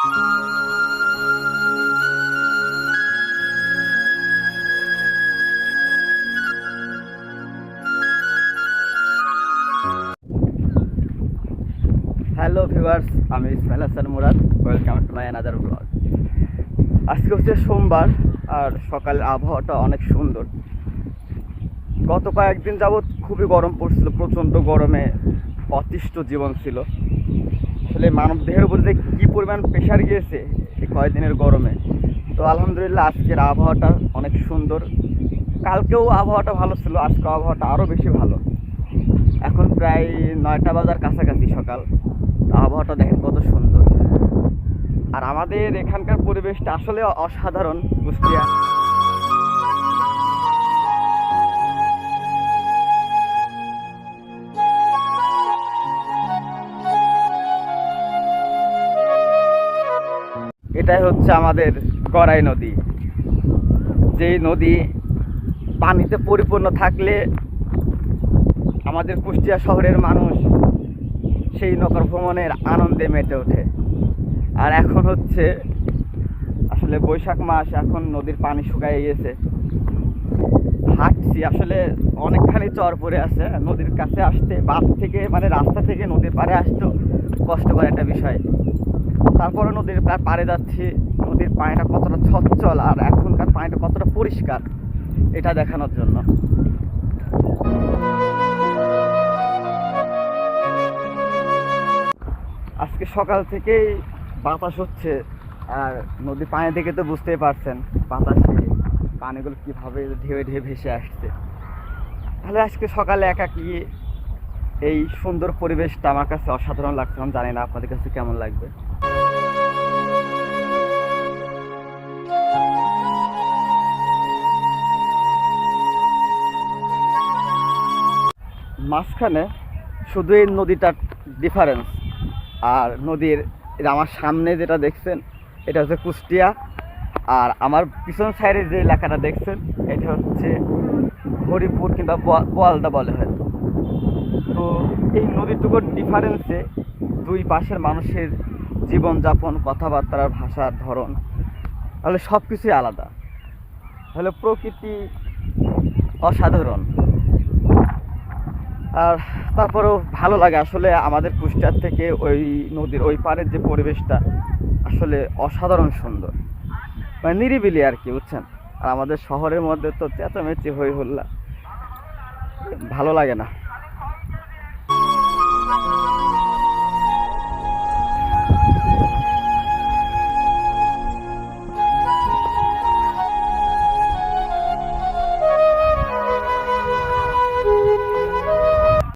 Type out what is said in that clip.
Hello viewers, আমি Ismail Hasan Murad. Welcome to my another blog. আজকে হচ্ছে সোমবার, আর সকালের আবহাওয়াটা অনেক সুন্দর। গত কয়েকদিন যাবৎ খুবই গরম পড়ছিল, প্রচণ্ড গরমে অতিষ্ঠ জীবন ছিল। আসলে মানব দেহের উপর যে কী পরিমাণ প্রেশার গিয়েছে এই কয়েকদিনের গরমে। তো আলহামদুলিল্লাহ আজকের আবহাওয়াটা অনেক সুন্দর। কালকেও আবহাওয়াটা ভালো ছিল, আজকেও আবহাওয়াটা আরও বেশি ভালো। এখন প্রায় 9টা বাজার কাছাকাছি সকাল। আবহাওয়াটা দেখেন কত সুন্দর। আর আমাদের এখানকার পরিবেশটা আসলে অসাধারণ। কুষ্টিয়া এটাই হচ্ছে আমাদের গড়াই নদী। যেই নদী পানিতে পরিপূর্ণ থাকলে আমাদের কুষ্টিয়া শহরের মানুষ সেই নৌকা ভ্রমণের আনন্দে মেতে ওঠে। আর এখন হচ্ছে আসলে বৈশাখ মাস, এখন নদীর পানি শুকায় গেছে। হাঁটছি, আসলে অনেকখানি চর পড়ে আছে। নদীর কাছে আসতে বাঁধ থেকে, মানে রাস্তা থেকে নদীর পাড়ে আসতেও কষ্টকর একটা বিষয়। তারপরে নদীর পাড়ে যাচ্ছি, নদীর পানিটা কতটা সচ্ছল আর এখনকার পানিটা কতটা পরিষ্কার এটা দেখানোর জন্য। আজকে সকাল থেকেই বাতাস হচ্ছে, আর নদীর পানি দেখে তো বুঝতেই পারছেন বাতাসে পানিগুলো কীভাবে ঢেউ ঢেউ ভেসে আসছে। তাহলে আজকে সকালে একাকী এই সুন্দর পরিবেশটা আমার কাছে অসাধারণ লাগছে। আমি জানি না আপনাদের কাছে কেমন লাগবে। মাঝখানে শুধু এই নদীটার ডিফারেন্স। আর নদীর আমার সামনে যেটা দেখছেন এটা হচ্ছে কুষ্টিয়া, আর আমার পিছন সাইডে যে এলাকাটা দেখছেন এটা হচ্ছে হরিপুর কিংবা বোয়ালদা বলে হয়তো। তো এই নদীটুকুর ডিফারেন্সে দুই পাশের মানুষের জীবনযাপন, কথাবার্তার, ভাষার ধরন, তাহলে সব কিছুই আলাদা। তাহলে প্রকৃতি অসাধারণ। আর তারপরেও ভালো লাগে আসলে আমাদের কুষ্টিয়ার থেকে ওই নদীর ওই পাড়ের যে পরিবেশটা আসলে অসাধারণ সুন্দর, মানে নিরিবিলি আর কি, বুঝছেন। আর আমাদের শহরের মধ্যে তো চেঁচামেচি হই হল্লা, ভালো লাগে না।